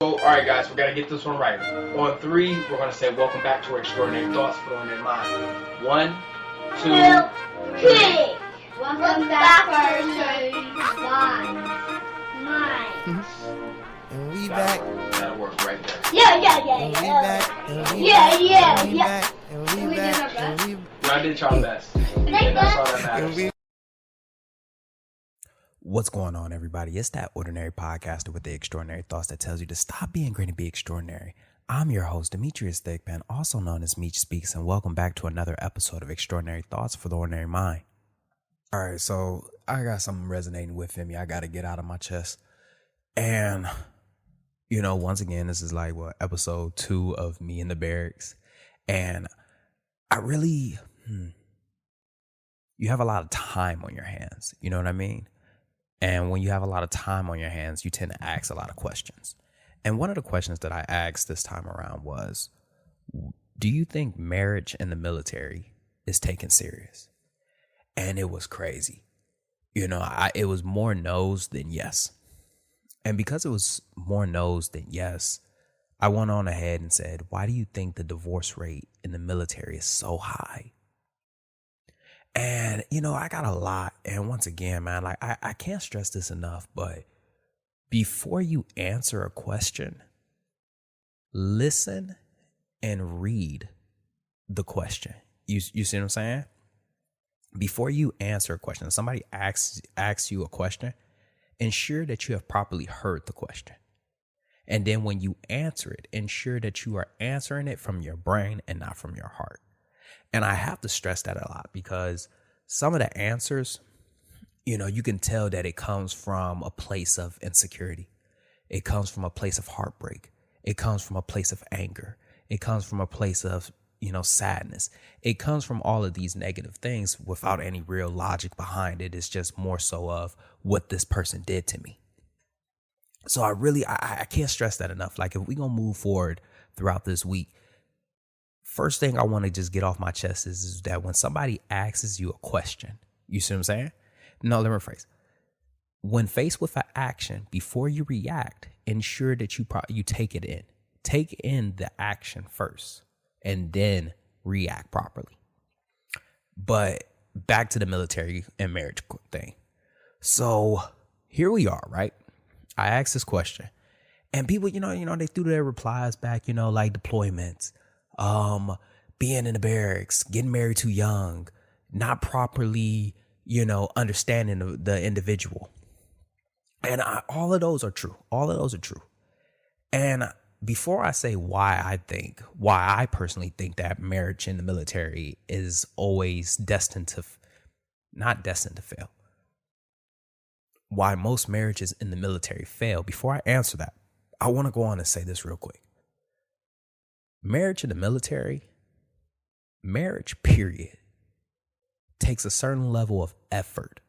So, all right, guys, we got to get this one right. On three, we're going to say, welcome back to Extraordinary Thoughts for on their mind. 1, 2, 3. Welcome back to our mind. And we back. That'll work right there. And we back. And we back. And we back. And we back. And we Y'all did y'all best. And that's all that matters. What's going on, everybody? It's that ordinary podcaster with the extraordinary thoughts that tells you to stop being great and be extraordinary. I'm your host, Demetrius Thigpen, also known as Meech Speaks, and welcome back to another episode of Extraordinary Thoughts for the Ordinary Mind. All right, so I got something resonating within me. I got to get out of my chest. And, you know, once again, this is like, episode 2 of me in the barracks. And I really, you have a lot of time on your hands. You know what I mean? And when you have a lot of time on your hands, you tend to ask a lot of questions. And one of the questions that I asked this time around was, do you think marriage in the military is taken serious? And it was crazy. You know, it was more no's than yes. And because it was more no's than yes, I went on ahead and said, why do you think the divorce rate in the military is so high? And, you know, I got a lot. And once again, man, like I can't stress this enough, but before you answer a question, listen and read the question. You see what I'm saying? Before you answer a question, if somebody asks you a question, ensure that you have properly heard the question. And then when you answer it, ensure that you are answering it from your brain and not from your heart. And I have to stress that a lot because some of the answers, you know, you can tell that it comes from a place of insecurity. It comes from a place of heartbreak. It comes from a place of anger. It comes from a place of, you know, sadness. It comes from all of these negative things without any real logic behind it. It's just more so of what this person did to me. So I can't stress that enough. Like if we're going to move forward throughout this week, first thing I want to just get off my chest is that when somebody asks you a question, you see what I'm saying? No, let me rephrase. When faced with an action, before you react, ensure that you take it in. Take in the action first and then react properly. But back to the military and marriage thing. So here we are, right? I asked this question and people, you know, they threw their replies back, you know, like deployments. Being in the barracks, getting married too young, not properly, you know, understanding the individual. And all of those are true. All of those are true. And before I say why I personally think that marriage in the military is always not destined to fail. Why most marriages in the military fail. Before I answer that, I want to go on and say this real quick. Marriage in the military, marriage period, takes a certain level of effort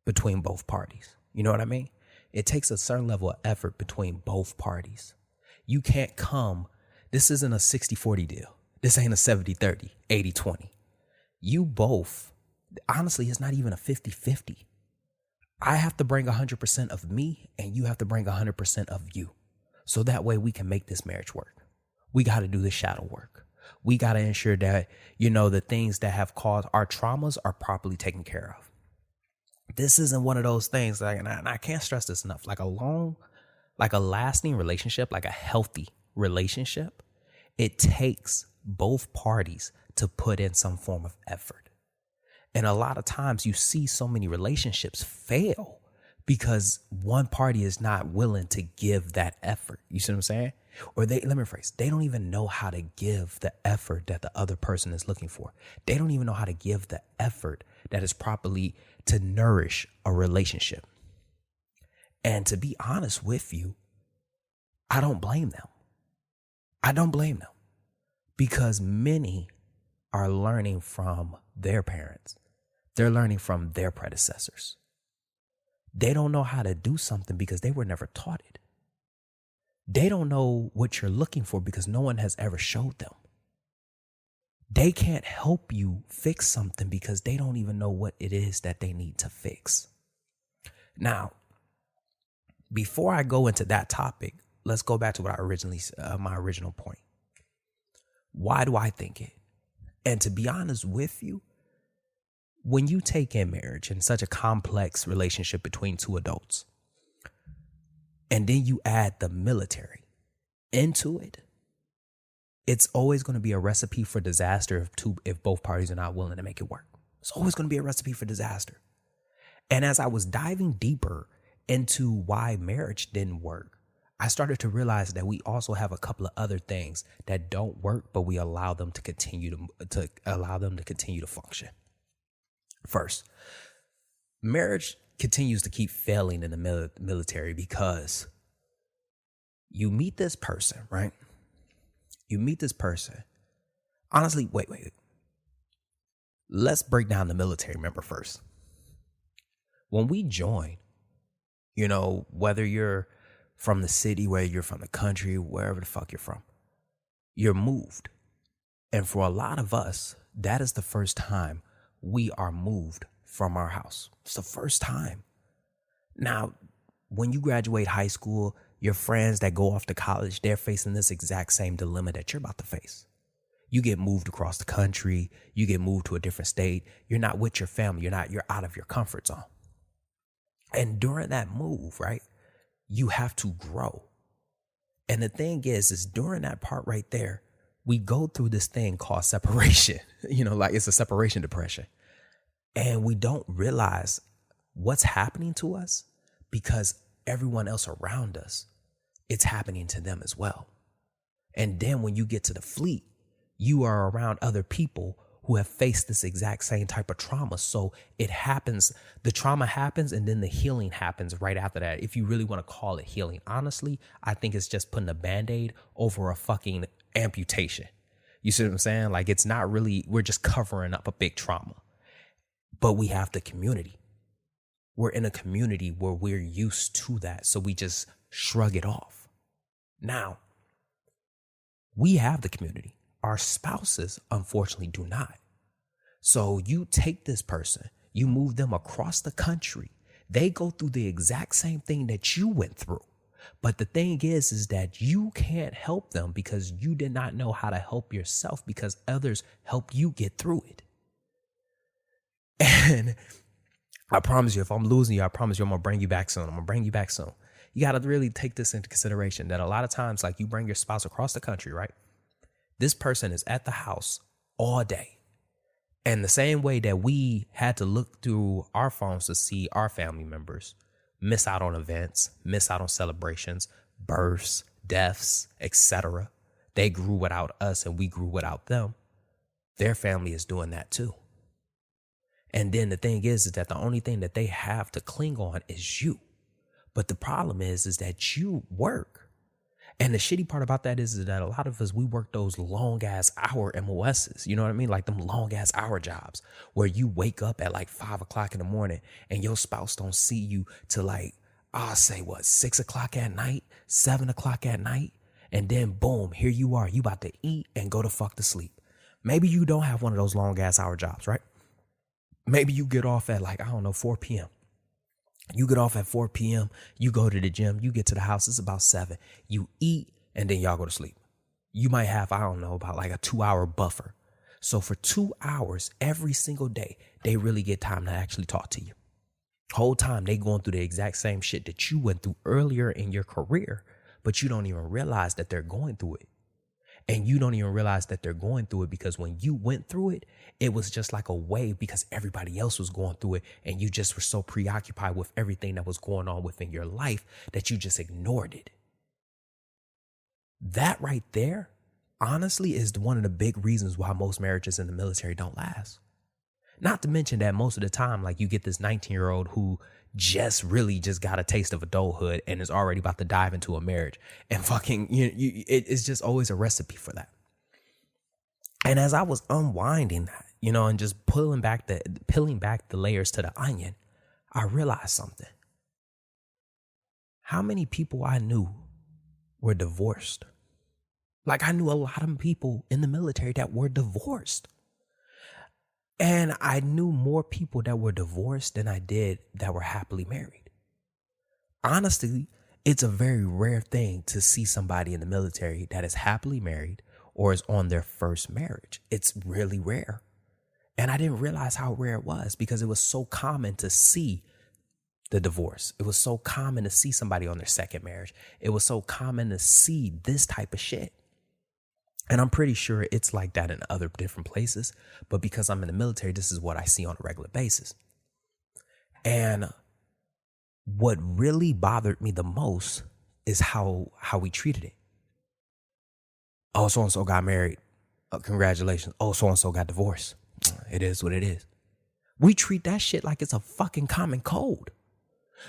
between both parties. You know what I mean? It takes a certain level of effort between both parties. You can't this isn't a 60-40 deal. This ain't a 70-30, 80-20. You both, honestly, it's not even a 50-50. I have to bring 100% of me and you have to bring 100% of you. So that way we can make this marriage work. We got to do the shadow work. We got to ensure that, you know, the things that have caused our traumas are properly taken care of. This isn't one of those things that, and I can't stress this enough, like a lasting relationship, like a healthy relationship, it takes both parties to put in some form of effort. And a lot of times you see so many relationships fail because one party is not willing to give that effort. You see what I'm saying? Or let me rephrase, they don't even know how to give the effort that the other person is looking for. They don't even know how to give the effort that is properly to nourish a relationship. And to be honest with you, I don't blame them. I don't blame them because many are learning from their parents. They're learning from their predecessors. They don't know how to do something because they were never taught it. They don't know what you're looking for because no one has ever showed them. They can't help you fix something because they don't even know what it is that they need to fix. Now, before I go into that topic, let's go back to what I originally, my original point. Why do I think it? And to be honest with you, when you take in marriage and such a complex relationship between two adults, and then you add the military into it, it's always going to be a recipe for disaster if both parties are not willing to make it work. It's always going to be a recipe for disaster. And as I was diving deeper into why marriage didn't work, I started to realize that we also have a couple of other things that don't work, but we allow them to continue to function. First, marriage continues to keep failing in the military because you meet this person, right? You meet this person. Honestly, wait. Let's break down the military member first. When we join, whether you're from the city, whether you're from the country, wherever the fuck you're from, you're moved. And for a lot of us, that is the first time we are moved from our house. It's the first time. Now, when you graduate high school, your friends that go off to college, they're facing this exact same dilemma that you're about to face. You get moved across the country. You get moved to a different state. You're not with your family. You're out of your comfort zone. And during that move, right, you have to grow. And the thing is during that part right there, we go through this thing called separation, like it's a separation depression. And we don't realize what's happening to us because everyone else around us, it's happening to them as well. And then when you get to the fleet, you are around other people who have faced this exact same type of trauma. So it happens, the trauma happens, and then the healing happens right after that. If you really want to call it healing, honestly, I think it's just putting a Band-Aid over a fucking amputation. You see what I'm saying? Like, it's not really, we're just covering up a big trauma. But we have the community. We're in a community where we're used to that. So we just shrug it off. Now, we have the community. Our spouses, unfortunately, do not. So you take this person, you move them across the country. They go through the exact same thing that you went through. But the thing is that you can't help them because you did not know how to help yourself because others helped you get through it. And I promise you, if I'm losing you, I promise you I'm going to bring you back soon. You got to really take this into consideration that a lot of times, like, you bring your spouse across the country, right? This person is at the house all day. And the same way that we had to look through our phones to see our family members miss out on events, miss out on celebrations, births, deaths, etc. They grew without us and we grew without them. Their family is doing that too. And then the thing is that the only thing that they have to cling on is you. But the problem is that you work. And the shitty part about that is that a lot of us, we work those long ass hour MOSs. You know what I mean? Like them long ass hour jobs where you wake up at like 5 o'clock in the morning and your spouse don't see you till like, I'll say 6 o'clock at night, 7 o'clock at night. And then boom, here you are. You about to eat and go to fuck to sleep. Maybe you don't have one of those long ass hour jobs, right? Maybe you get off at 4 p.m. You get off at 4 p.m., you go to the gym, you get to the house, it's about 7. You eat, and then y'all go to sleep. You might have, about like a 2-hour buffer. So for 2 hours every single day, they really get time to actually talk to you. Whole time they going through the exact same shit that you went through earlier in your career, but you don't even realize that they're going through it. And you don't even realize that they're going through it because when you went through it, it was just like a wave because everybody else was going through it. And you just were so preoccupied with everything that was going on within your life that you just ignored it. That right there, honestly, is one of the big reasons why most marriages in the military don't last. Not to mention that most of the time, like, you get this 19-year-old who just got a taste of adulthood and is already about to dive into a marriage and fucking, it's just always a recipe for that. And as I was unwinding that, and just peeling back the layers to the onion, I realized something. How many people I knew were divorced? Like, I knew a lot of people in the military that were divorced. And I knew more people that were divorced than I did that were happily married. Honestly, It's a very rare thing to see somebody in the military that is happily married or is on their first marriage. It's really rare. And I didn't realize how rare it was because it was so common to see the divorce. It was so common to see somebody on their second marriage. It was so common to see this type of shit. And I'm pretty sure it's like that in other different places. But because I'm in the military, this is what I see on a regular basis. And what really bothered me the most is how we treated it. Oh, so-and-so got married. Congratulations. Oh, so-and-so got divorced. It is what it is. We treat that shit like it's a fucking common cold.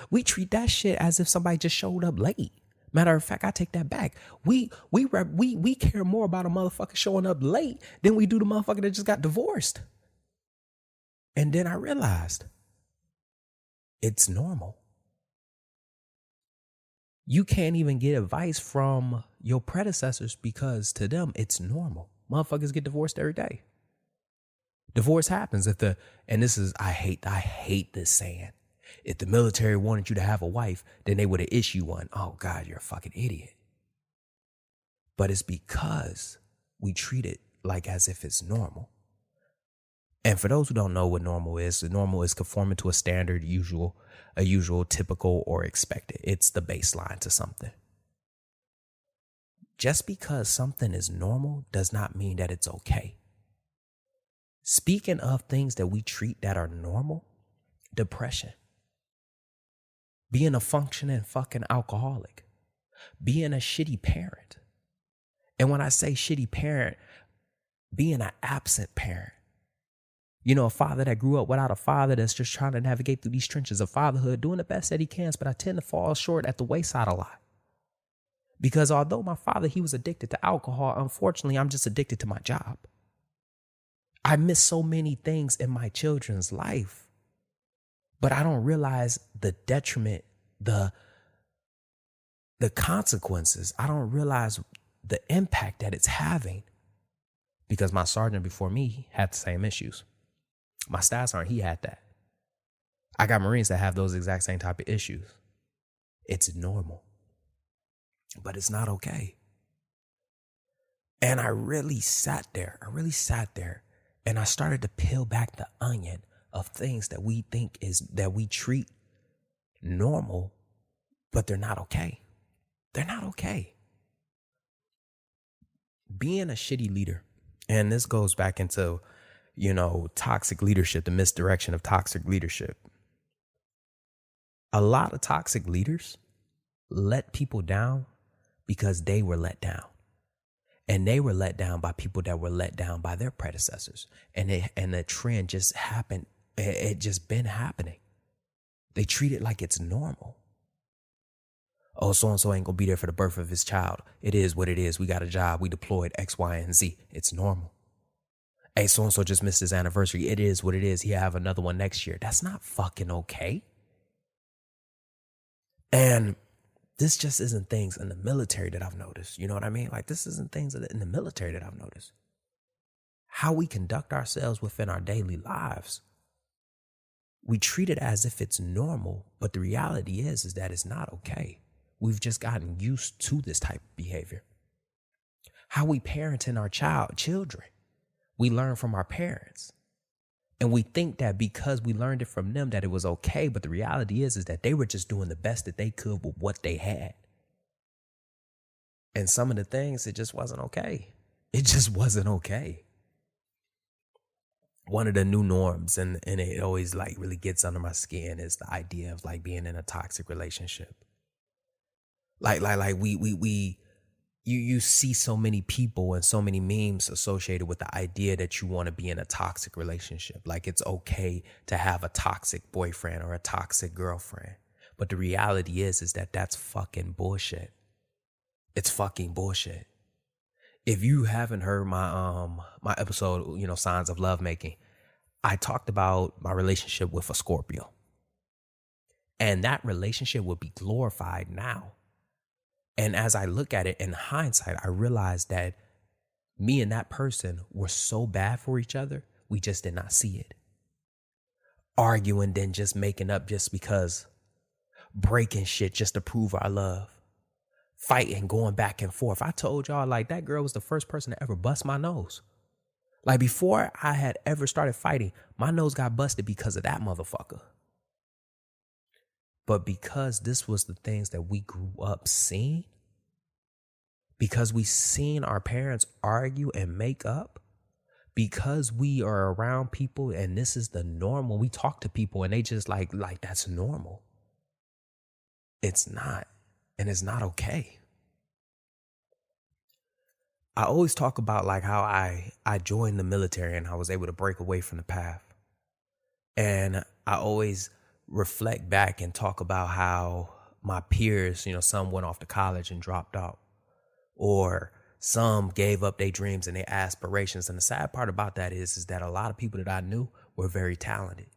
We treat that shit as if somebody just showed up late. Matter of fact, I take that back. We care more about a motherfucker showing up late than we do the motherfucker that just got divorced. And then I realized it's normal. You can't even get advice from your predecessors because to them it's normal. Motherfuckers get divorced every day. Divorce happens and this is, I hate this saying. If the military wanted you to have a wife, then they would have issued one. Oh God, you're a fucking idiot. But it's because we treat it like as if it's normal. And for those who don't know what normal is conforming to a standard, usual, typical, or expected. It's the baseline to something. Just because something is normal does not mean that it's okay. Speaking of things that we treat that are normal, depression, being a functioning fucking alcoholic, being a shitty parent. And when I say shitty parent, being an absent parent. You know, a father that grew up without a father that's just trying to navigate through these trenches of fatherhood, doing the best that he can, but I tend to fall short at the wayside a lot. Because although my father, he was addicted to alcohol, unfortunately, I'm just addicted to my job. I miss so many things in my children's life, but I don't realize the detriment, the consequences. I don't realize the impact that it's having because my sergeant before me had the same issues. My staff sergeant, he had that. I got Marines that have those exact same type of issues. It's normal, but it's not okay. And I really sat there and I started to peel back the onion of things that we think that we treat normal, but they're not okay. They're not okay. Being a shitty leader, and this goes back into, toxic leadership, the misdirection of toxic leadership. A lot of toxic leaders let people down because they were let down. And they were let down by people that were let down by their predecessors. And the trend just happened. It just been happening. They treat it like it's normal. Oh, so-and-so ain't gonna be there for the birth of his child. It is what it is. We got a job. We deployed X, Y, and Z. It's normal. Hey, so-and-so just missed his anniversary. It is what it is. He'll have another one next year. That's not fucking okay. And this just isn't things in the military that I've noticed. You know what I mean? Like, this isn't things in the military that I've noticed. How we conduct ourselves within our daily lives. We treat it as if it's normal, but the reality is that it's not okay. We've just gotten used to this type of behavior. How we parenting our children. We learn from our parents. And we think that because we learned it from them that it was okay, but the reality is that they were just doing the best that they could with what they had. And some of the things, it just wasn't okay. It just wasn't okay. One of the new norms, and it always like really gets under my skin, is the idea of like being in a toxic relationship. You see so many people and so many memes associated with the idea that you want to be in a toxic relationship. Like it's okay to have a toxic boyfriend or a toxic girlfriend. But the reality is that that's fucking bullshit. It's fucking bullshit. If you haven't heard my episode, Signs of Lovemaking, I talked about my relationship with a Scorpio. And that relationship would be glorified now. And as I look at it in hindsight, I realized that me and that person were so bad for each other, we just did not see it. Arguing, then just making up just because. breaking shit just to prove our love, fighting, going back and forth. I told y'all, like, that girl was the first person to ever bust my nose. Like, before I had ever started fighting, my nose got busted because of that motherfucker. But because this was the things that we grew up seeing, because we seen our parents argue and make up, because we are around people and this is the norm, when we talk to people and they just like that's normal. It's not, and it's not okay. I always talk about like how I joined the military and I was able to break away from the path. And I always reflect back and talk about how my peers, some went off to college and dropped out, or some gave up their dreams and their aspirations. And the sad part about that is that a lot of people that I knew were very talented,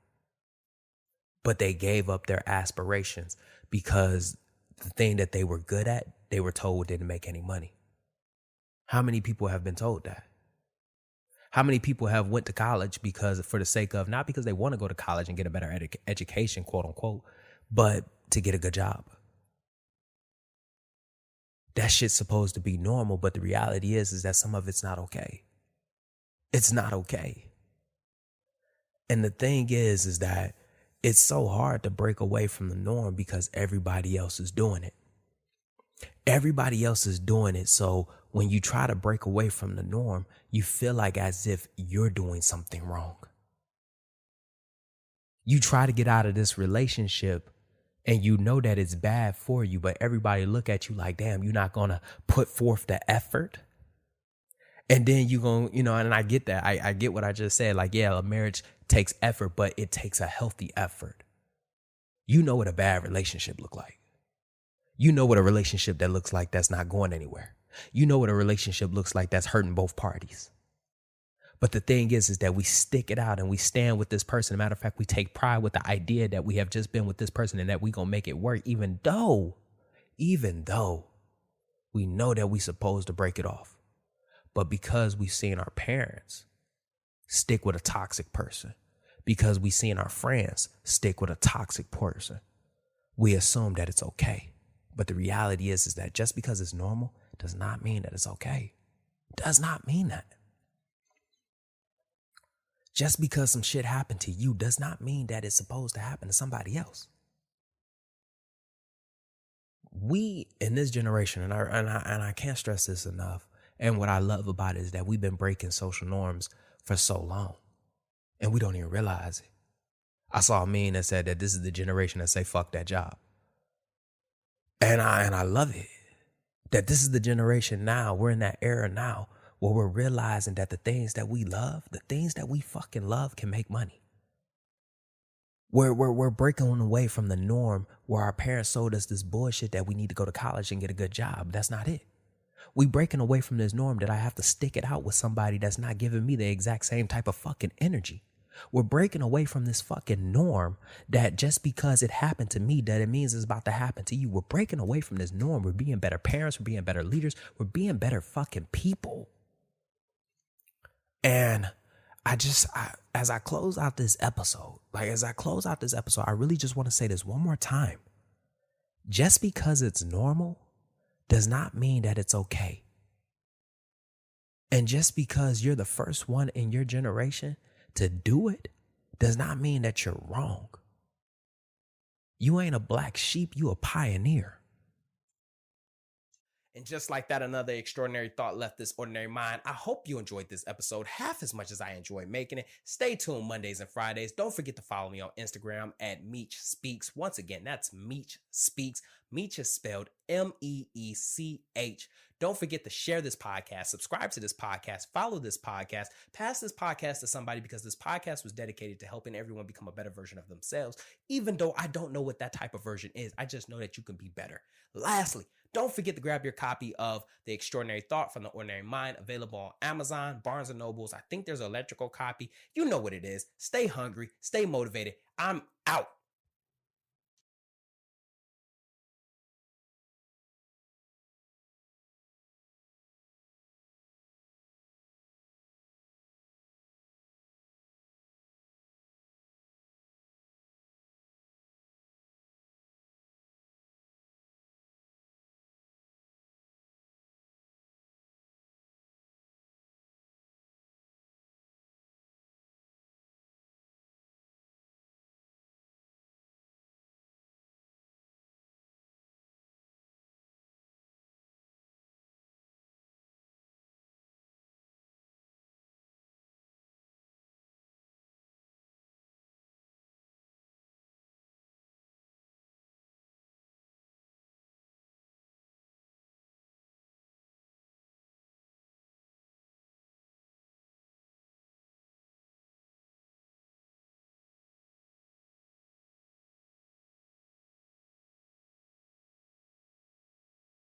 but they gave up their aspirations because the thing that they were good at, they were told didn't make any money. How many people have been told that? How many people have went to college because for the sake of, not because they want to go to college and get a better education, quote unquote, but to get a good job? That shit's supposed to be normal, but the reality is that some of it's not okay. It's not okay. And the thing is that it's so hard to break away from the norm because everybody else is doing it. Everybody else is doing it. So when you try to break away from the norm, you feel like as if you're doing something wrong. You try to get out of this relationship and you know that it's bad for you, but everybody look at you like, damn, you're not going to put forth the effort. And then you going, and I get that. I get what I just said. Like, yeah, a marriage takes effort, but it takes a healthy effort. You know what a bad relationship look like. You know what a relationship that looks like that's not going anywhere. You know what a relationship looks like that's hurting both parties. But the thing is that we stick it out and we stand with this person. Matter of fact, we take pride with the idea that we have just been with this person and that we gonna make it work, even though we know that we supposed to break it off. But because we've seen our parents stick with a toxic person, because we've seen our friends stick with a toxic person, we assume that it's okay. But the reality is that just because it's normal does not mean that it's okay. Does not mean that. Just because some shit happened to you does not mean that it's supposed to happen to somebody else. We in this generation, and I can't stress this enough, and what I love about it is that we've been breaking social norms for so long, and we don't even realize it. I saw a meme that said that this is the generation that say fuck that job. And I love it. That this is the generation now, we're in that era now, where we're realizing that the things that we love, the things that we fucking love can make money. We're breaking away from the norm where our parents sold us this bullshit that we need to go to college and get a good job. That's not it. We breaking away from this norm that I have to stick it out with somebody that's not giving me the exact same type of fucking energy. We're breaking away from this fucking norm that just because it happened to me, that it means it's about to happen to you. We're breaking away from this norm. We're being better parents. We're being better leaders. We're being better fucking people. And as I close out this episode, I really just want to say this one more time. Just because it's normal does not mean that it's okay. And just because you're the first one in your generation to do it does not mean that you're wrong. You ain't a black sheep, you a pioneer. And just like that, another extraordinary thought left this ordinary mind. I hope you enjoyed this episode half as much as I enjoyed making it. Stay tuned Mondays and Fridays. Don't forget to follow me on Instagram at Meech Speaks. Once again, that's Meech Speaks. Meech is spelled Meech. Don't forget to share this podcast, subscribe to this podcast, follow this podcast, pass this podcast to somebody, because this podcast was dedicated to helping everyone become a better version of themselves. Even though I don't know what that type of version is, I just know that you can be better. Lastly, don't forget to grab your copy of The Extraordinary Thought from the Ordinary Mind, available on Amazon, Barnes & Nobles. I think there's an electrical copy. You know what it is. Stay hungry, stay motivated. I'm out.